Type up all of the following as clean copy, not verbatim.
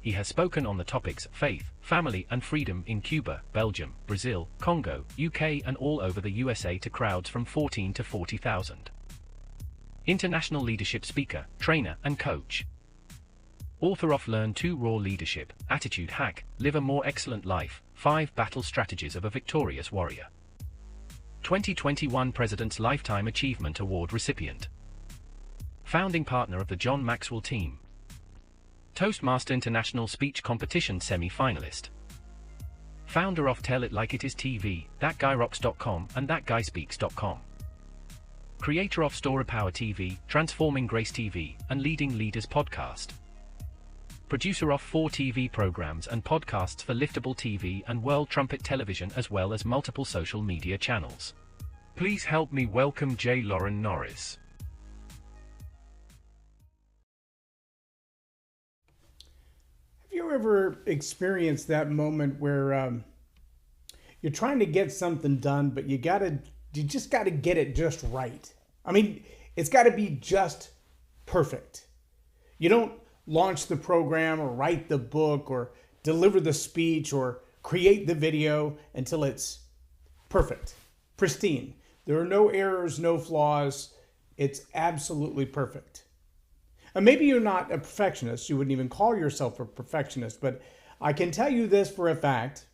He has spoken on the topics faith, family and freedom in Cuba, Belgium, Brazil, Congo, UK and all over the USA to crowds from 14 to 40,000. International leadership speaker, trainer and coach. Author of Learn to Raw Leadership, Attitude Hack, Live a More Excellent Life, 5 Battle Strategies of a Victorious Warrior. 2021 President's Lifetime Achievement Award recipient. Founding partner of the John Maxwell team. Toastmaster International Speech Competition semi-finalist. Founder of Tell It Like It Is TV, ThatGuyRocks.com and ThatGuySpeaks.com. Creator of Story Power TV, Transforming Grace TV, and Leading Leaders Podcast. Producer of 4 TV programs and podcasts for Liftable TV and World Trumpet Television as well as multiple social media channels. Please help me welcome J Loren Norris. Have you ever experienced that moment where you're trying to get something done, but you just got to get it just right? I mean, it's got to be just perfect. You don't launch the program or write the book or deliver the speech or create the video until it's perfect, pristine. There are no errors, no flaws. It's absolutely perfect. And maybe you're not a perfectionist. You wouldn't even call yourself a perfectionist, but I can tell you this for a fact,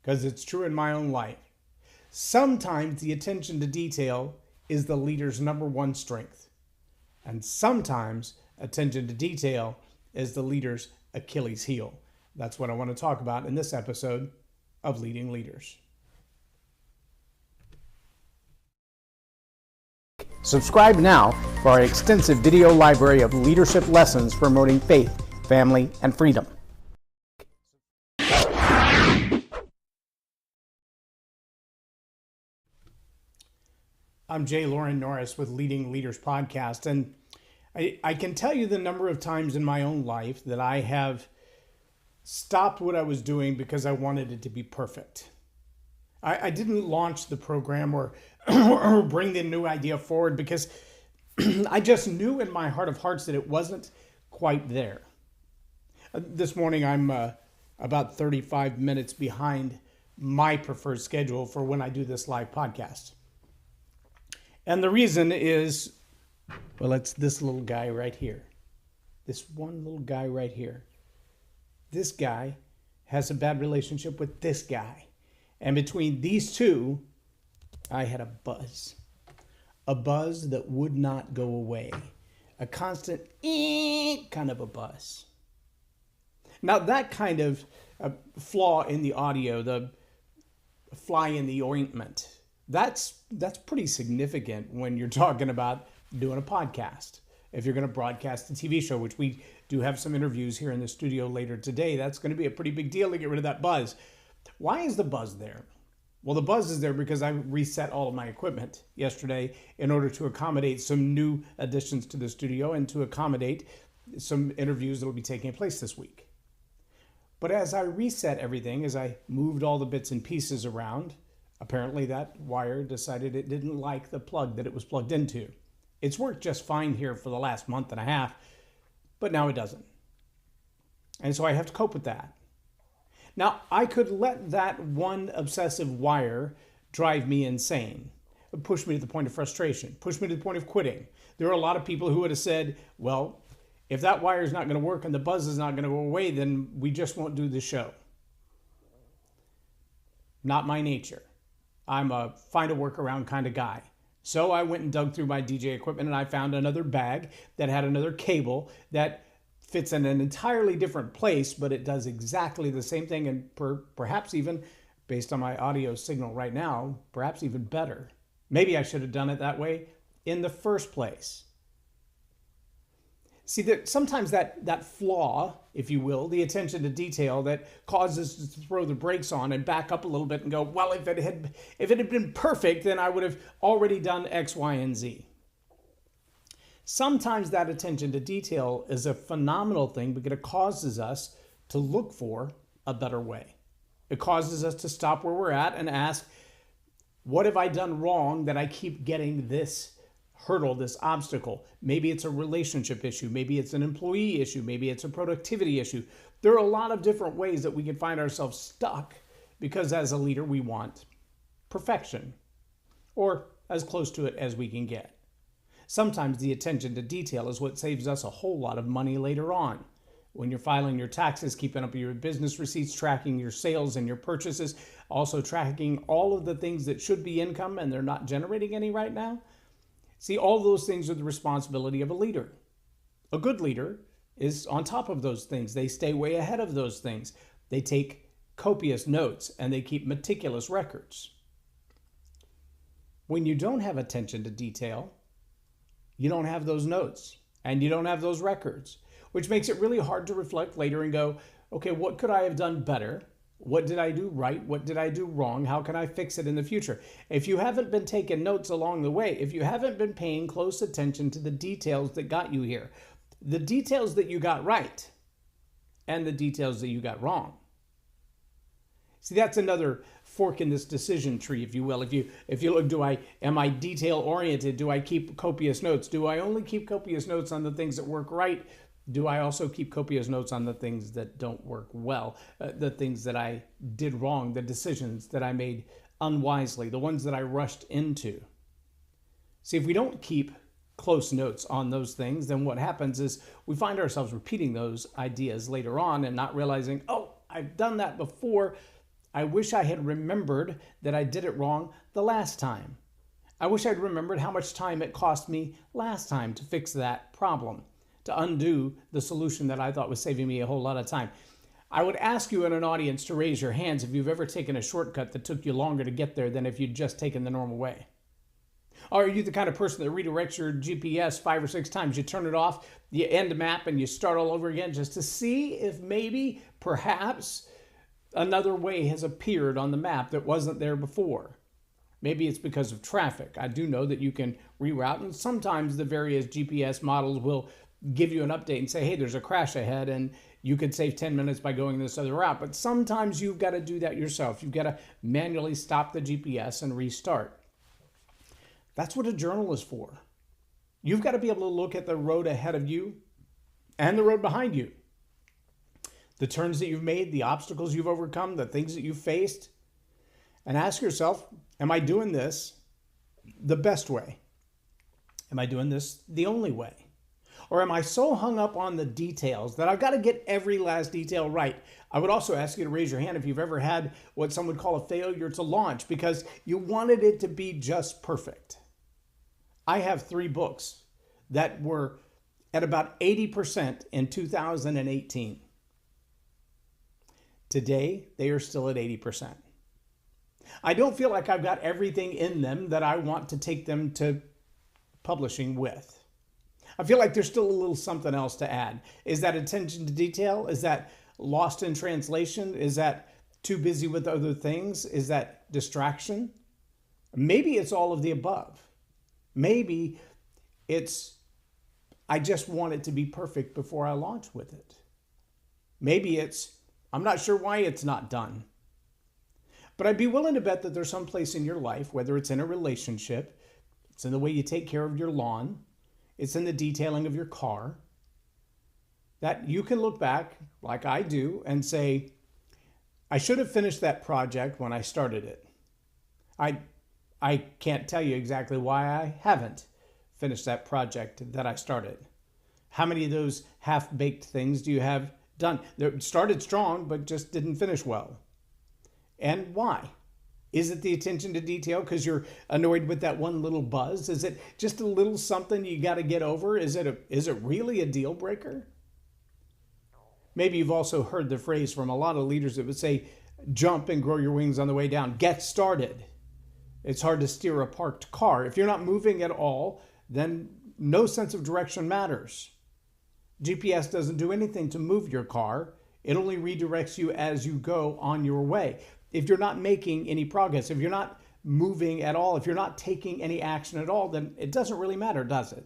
because it's true in my own life. Sometimes the attention to detail is the leader's #1 strength. And sometimes attention to detail is the leader's Achilles heel. That's what I want to talk about in this episode of Leading Leaders. Subscribe now for our extensive video library of leadership lessons promoting faith, family, and freedom. I'm J Loren Norris with Leading Leaders Podcast, and I can tell you the number of times in my own life that I have stopped what I was doing because I wanted it to be perfect. I didn't launch the program or bring the new idea forward because I just knew in my heart of hearts that it wasn't quite there. This morning I'm about 35 minutes behind my preferred schedule for when I do this live podcast. And the reason is, well, it's this little guy right here. This one little guy right here. This guy has a bad relationship with this guy. And between these two, I had a buzz. A buzz that would not go away. A constant kind of a buzz. Now that kind of flaw in the audio, the fly in the ointment, that's pretty significant when you're talking about doing a podcast. If you're going to broadcast a TV show, which we do have some interviews here in the studio later today, that's going to be a pretty big deal to get rid of that buzz. Why is the buzz there? Well, the buzz is there because I reset all of my equipment yesterday in order to accommodate some new additions to the studio and to accommodate some interviews that will be taking place this week. But as I reset everything, as I moved all the bits and pieces around, apparently that wire decided it didn't like the plug that it was plugged into. It's worked just fine here for the last month and a half, but now it doesn't. And so I have to cope with that. Now, I could let that one obsessive wire drive me insane, push me to the point of frustration, push me to the point of quitting. There are a lot of people who would have said, well, if that wire is not going to work and the buzz is not going to go away, then we just won't do the show. Not my nature. I'm a find a workaround kind of guy. So I went and dug through my DJ equipment and I found another bag that had another cable that fits in an entirely different place, but it does exactly the same thing and perhaps even, based on my audio signal right now, perhaps even better. Maybe I should have done it that way in the first place. See, sometimes that flaw, if you will, the attention to detail that causes us to throw the brakes on and back up a little bit and go, well, if it had been perfect, then I would have already done X, Y, and Z. Sometimes that attention to detail is a phenomenal thing because it causes us to look for a better way. It causes us to stop where we're at and ask, what have I done wrong that I keep getting this hurdle, this obstacle. Maybe it's a relationship issue. Maybe it's an employee issue. Maybe it's a productivity issue. There are a lot of different ways that we can find ourselves stuck because as a leader, we want perfection or as close to it as we can get. Sometimes the attention to detail is what saves us a whole lot of money later on. When you're filing your taxes, keeping up your business receipts, tracking your sales and your purchases, also tracking all of the things that should be income and they're not generating any right now. See, all those things are the responsibility of a leader. A good leader is on top of those things. They stay way ahead of those things. They take copious notes and they keep meticulous records. When you don't have attention to detail, you don't have those notes and you don't have those records, which makes it really hard to reflect later and go, okay, what could I have done better? What did I do right? What did I do wrong? How can I fix it in the future? If you haven't been taking notes along the way, if you haven't been paying close attention to the details that got you here, the details that you got right and the details that you got wrong. See, that's another fork in this decision tree, if you will. If you look, am I detail oriented? Do I keep copious notes? Do I only keep copious notes on the things that work right? Do I also keep copious notes on the things that don't work well, the things that I did wrong, the decisions that I made unwisely, the ones that I rushed into? See, if we don't keep close notes on those things, then what happens is we find ourselves repeating those ideas later on and not realizing, oh, I've done that before. I wish I had remembered that I did it wrong the last time. I wish I'd remembered how much time it cost me last time to fix that problem, to undo the solution that I thought was saving me a whole lot of time. I would ask you in an audience to raise your hands if you've ever taken a shortcut that took you longer to get there than if you'd just taken the normal way. Or are you the kind of person that redirects your GPS 5 or 6 times? You turn it off, you end map, and you start all over again just to see if maybe, perhaps, another way has appeared on the map that wasn't there before. Maybe it's because of traffic. I do know that you can reroute, and sometimes the various GPS models will give you an update and say, hey, there's a crash ahead, and you could save 10 minutes by going this other route. But sometimes you've got to do that yourself. You've got to manually stop the GPS and restart. That's what a journal is for. You've got to be able to look at the road ahead of you and the road behind you. The turns that you've made, the obstacles you've overcome, the things that you've faced, and ask yourself, am I doing this the best way? Am I doing this the only way? Or am I so hung up on the details that I've got to get every last detail right? I would also ask you to raise your hand if you've ever had what some would call a failure to launch because you wanted it to be just perfect. I have 3 books that were at about 80% in 2018. Today, they are still at 80%. I don't feel like I've got everything in them that I want to take them to publishing with. I feel like there's still a little something else to add. Is that attention to detail? Is that lost in translation? Is that too busy with other things? Is that distraction? Maybe it's all of the above. Maybe it's, I just want it to be perfect before I launch with it. Maybe it's, I'm not sure why it's not done. But I'd be willing to bet that there's some place in your life, whether it's in a relationship, it's in the way you take care of your lawn, it's in the detailing of your car, that you can look back, like I do, and say, I should have finished that project when I started it. I can't tell you exactly why I haven't finished that project that I started. How many of those half-baked things do you have done? They started strong, but just didn't finish well. And why? Is it the attention to detail because you're annoyed with that one little buzz? Is it just a little something you got to get over? Is it really a deal breaker? Maybe you've also heard the phrase from a lot of leaders that would say, jump and grow your wings on the way down. Get started. It's hard to steer a parked car. If you're not moving at all, then no sense of direction matters. GPS doesn't do anything to move your car. It only redirects you as you go on your way. If you're not making any progress, if you're not moving at all, if you're not taking any action at all, then it doesn't really matter, does it?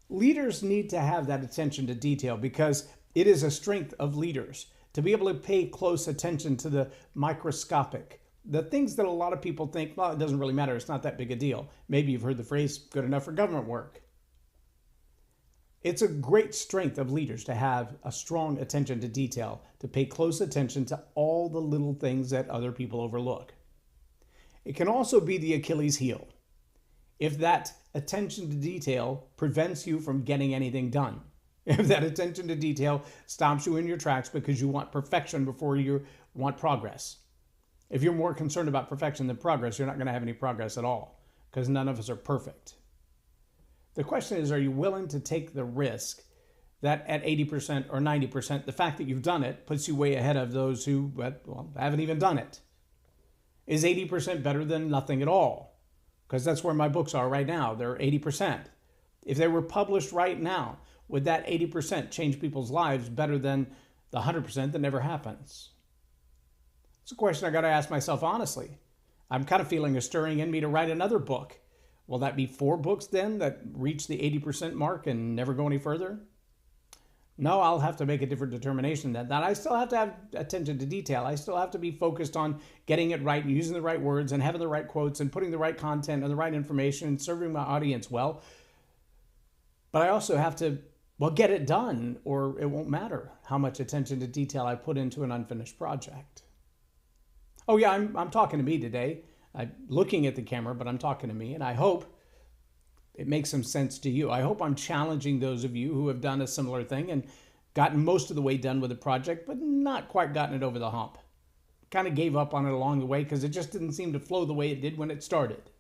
Leaders need to have that attention to detail because it is a strength of leaders to be able to pay close attention to the microscopic, the things that a lot of people think, well, it doesn't really matter, it's not that big a deal. Maybe you've heard the phrase, good enough for government work. It's a great strength of leaders to have a strong attention to detail, to pay close attention to all the little things that other people overlook. It can also be the Achilles heel, if that attention to detail prevents you from getting anything done. If that attention to detail stops you in your tracks because you want perfection before you want progress. If you're more concerned about perfection than progress, you're not going to have any progress at all, because none of us are perfect. The question is, are you willing to take the risk that at 80% or 90%, the fact that you've done it puts you way ahead of those who haven't even done it? Is 80% better than nothing at all? Because that's where my books are right now. They're 80%. If they were published right now, would that 80% change people's lives better than the 100% that never happens? It's a question I got to ask myself honestly. I'm kind of feeling a stirring in me to write another book. Will that be 4 books then that reach the 80% mark and never go any further? No, I'll have to make a different determination than that. I still have to have attention to detail. I still have to be focused on getting it right and using the right words and having the right quotes and putting the right content and the right information and serving my audience well. But I also have to, get it done, or it won't matter how much attention to detail I put into an unfinished project. Oh yeah, I'm talking to me today. I'm looking at the camera, but I'm talking to me, and I hope it makes some sense to you. I hope I'm challenging those of you who have done a similar thing and gotten most of the way done with the project, but not quite gotten it over the hump. Kind of gave up on it along the way because it just didn't seem to flow the way it did when it started.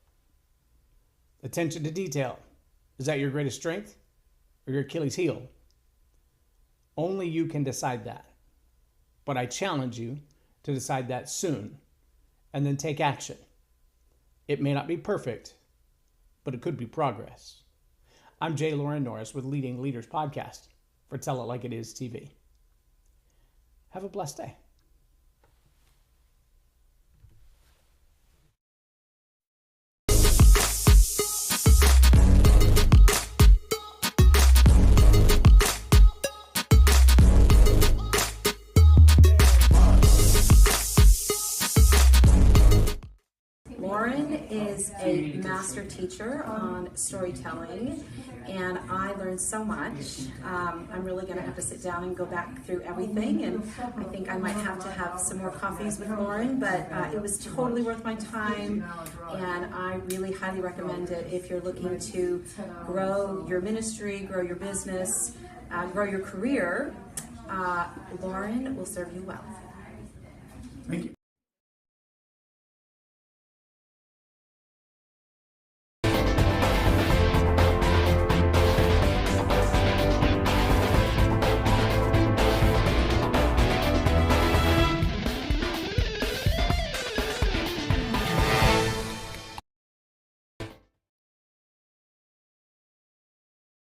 Attention to detail. Is that your greatest strength or your Achilles heel? Only you can decide that. But I challenge you to decide that soon and then take action. It may not be perfect, but it could be progress. I'm J Loren Norris with Leading Leaders Podcast for Tell It Like It Is TV. Have a blessed day. Loren is a master teacher on storytelling, and I learned so much. I'm really going to have to sit down and go back through everything, and I think I might have to have some more coffees with Loren, but it was totally worth my time, and I really highly recommend it if you're looking to grow your ministry, grow your business, grow your career. Loren will serve you well. Thank you.